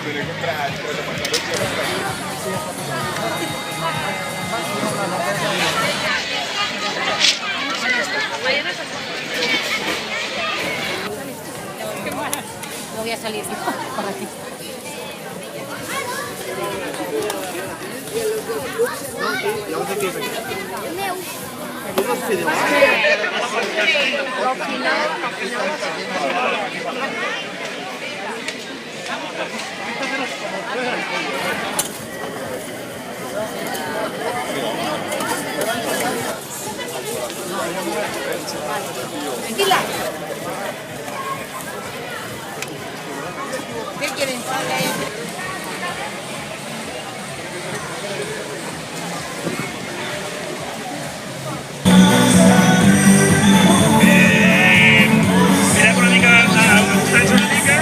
No voy a salir por aquí. Tranquila. ¿Qué quieren? Mirem una mica, gustats una mica.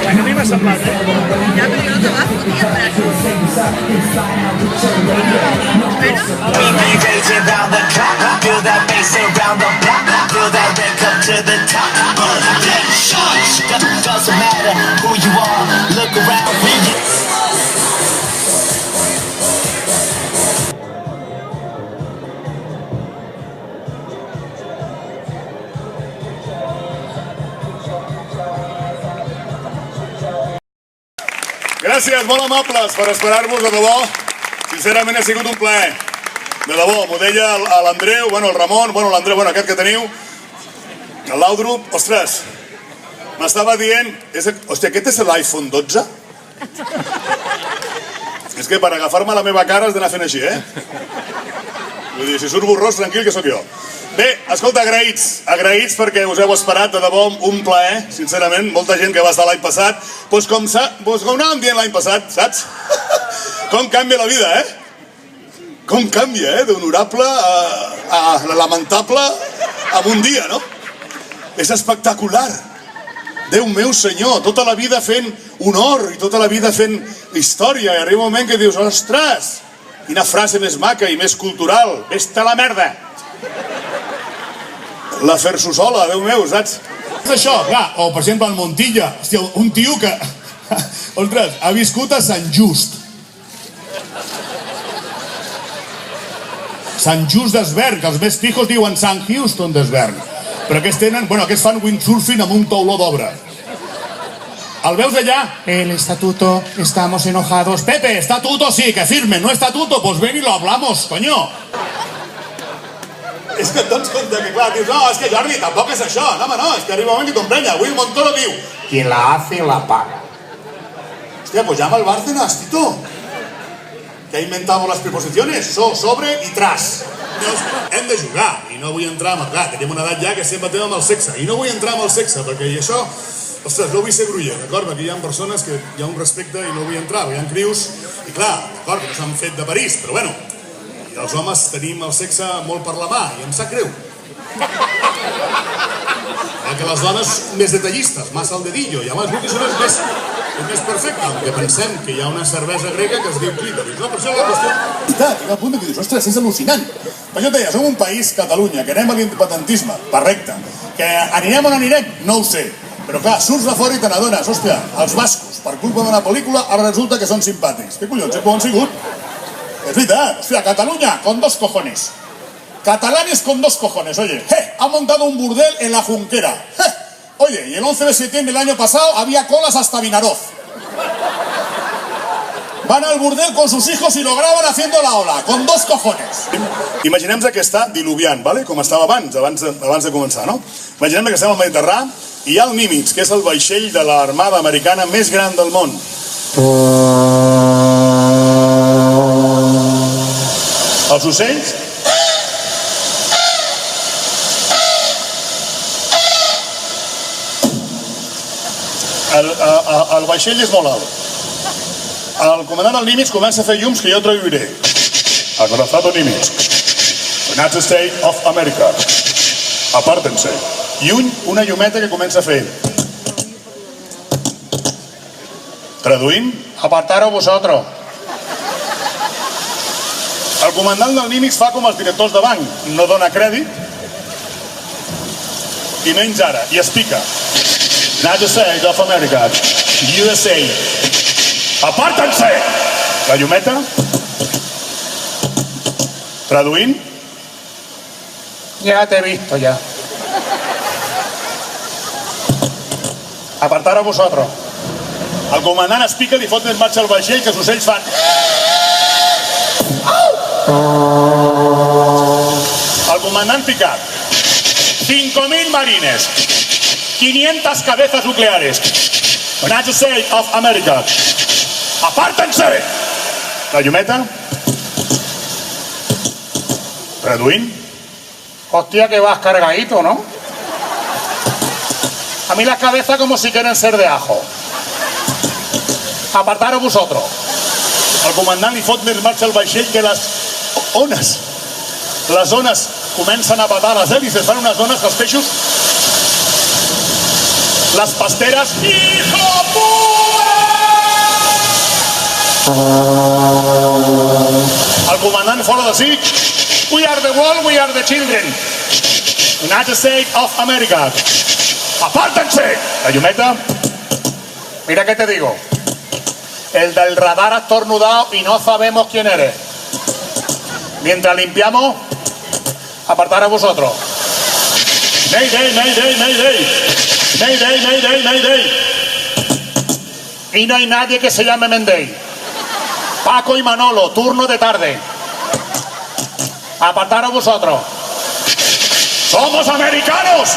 La que a mi m'ha semblat, Ya, pero yo no te vas con atrás. Feel that bass around the block. Feel that red cup to the top. Doesn't matter who you are. Look around. Gràcies, molt amables, per esperar-vos, de debò. Sincerament ha sigut un plaer. De debò, m'ho deia l'Andreu, el Ramon, l'Andreu, aquest que teniu, l'Audrup, ostres, m'estava dient, hòstia, aquest és l'iPhone 12? És que per agafar-me la meva cara has d'anar fent així, eh? Vull dir, si surt borrós, tranquil, que sóc jo. Bé, escolta, agraïts perquè us heu esperat, de debò, un plaer, sincerament, molta gent que va estar l'any passat, doncs com anàvem dient l'any passat, saps? Com canvia la vida, eh? Com canvia, d'honorable a lamentable en un dia, no? És espectacular. Déu meu senyor, tota la vida fent honor i tota la vida fent història, i arriba un moment que dius, ostres, quina frase més maca i més cultural, vés-te a la merda. La fer-s'ho-sola, Déu meu, saps? És això, clar, o per exemple el Montilla, hòstia, un tio que, ostres, ha viscut a Sant Just. Sant Just d'Esvern, que els més pijos diuen Sant Houston d'Esvern. Però aquests tenen, aquests fan windsurfing amb un tauló d'obra. ¿El veus allà? El estatuto, estamos enojados. Pepe, estatuto sí, que firme, no estatuto, pues ven y lo hablamos, coño. És que et dones compte que, clar, dius, no, és que Jordi, tampoc és això, no, home, no, és que arriba un moment que t'emprenya. Avui el Montoro diu, Quien la hace, la paga. hòstia, pues llama al Bárcenas, Tito. Que ha inventado las preposiciones, sobre i tras. Hem de jugar, i no vull entrar amb... Clar, tenim una edat ja que sempre tenim amb el sexe, i no vull entrar amb el sexe, perquè això... Ostres, no vull ser gruller, d'acord? Perquè hi ha persones que hi ha un respecte i no vull entrar, hi ha crius, i clar, d'acord, que no s'han fet de París, però bueno, i els homes tenim el sexe molt per la mà, i em sap greu. Que les dones més detallistes, massa al dedillo, i home, és més perfecte, aunque pensem que hi ha una cervesa grega que es diu clítoris, no? Per això la qüestió... Hi ha un punt que dius, ostres, és al·lucinant. Per això et deia, som un país, Catalunya, que anem a l'independentisme, correcte. Que anirem o no anirem, no ho sé. Però clar, surts de fora i te n'adones, hòstia, els bascos, per culpa d'una pel·lícula, ara resulta que són simpàtics. Què collons, com han sigut? És veritat, hòstia, Catalunya, con dos cojones. Catalanes con dos cojones, oye. Han montado un burdel en la Junquera. Oye, y el 11 de septiembre del año pasado había colas hasta Vinaroz. Van al burdel con sus hijos y lo graban haciendo la ola, con dos cojones. Imaginem-nos que està diluviant, ¿vale? Com estava abans de començar, no? Imaginem que estem al Mediterrani i hi ha el Nimitz, que és el vaixell de l'armada americana més gran del món. Els ocells... El vaixell és molt alt. El comandant del Nimitz comença a fer llums que jo traduiré. Acorazado Nimitz, United States of America. Apártense. I una llumeta que comença a fer. Traduint, Apartaros vosotros. el comandant del Nimitz fa com els directors de banc, no dona crèdit i menys ara, i es pica. United States of America, USA. Apártense! La llumeta. Traduint, Ya te he visto ya. apartar a vosotros. El comandant es pica, li fot en marxa el vaixell, que els ocells fan... El comandant picat. 5.000 marines. 500 cabezas nucleares. United States of America. Apártense! La llumeta. Traduint. Hostia, que vas cargadito, ¿no? A mí las cabezas como si quieren ser de ajo. Apartaros vosotros. El comandant li fot en marxa el vaixell, que les ones comencen a petar les hèlices, fan unes ones que els peixos... Les pasteres... Hijo El comandant fora de sí. We are the world, we are the children. United States of America. Apártense! La llumeta. Mira que te digo. El del radar ha estornudado y no sabemos quién eres. Mientras limpiamos, apartaros vosotros. Mayday, mayday, mayday. Mayday, mayday, mayday. Y no hay nadie que se llame Mendey. Paco y Manolo, turno de tarde. Apartaros vosotros. ¡Somos americanos!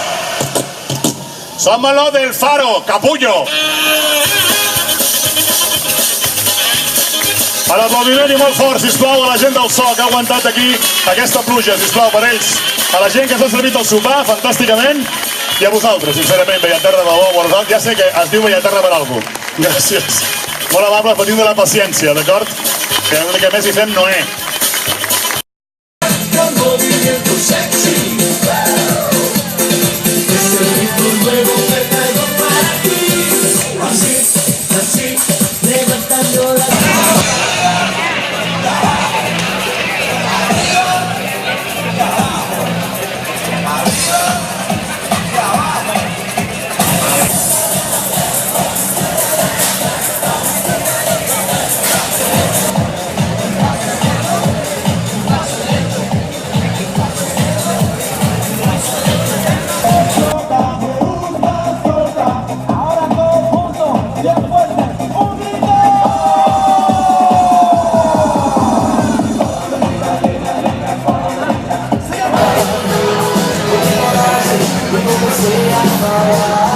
Somos los del Faro, capullo. A l'aplaudiment i molt fort, sisplau, a la gent del so que ha aguantat aquí aquesta pluja, sisplau, per ells. A la gent que s'ha servit el sopar, fantàsticament, i a vosaltres, sincerament, Bellaterra de bo, ja sé que es diu Bellaterra per alguna cosa. Gràcies. Molt amable, patint de la paciència, d'acord? Que l'únic que més hi fem no és. Say I'm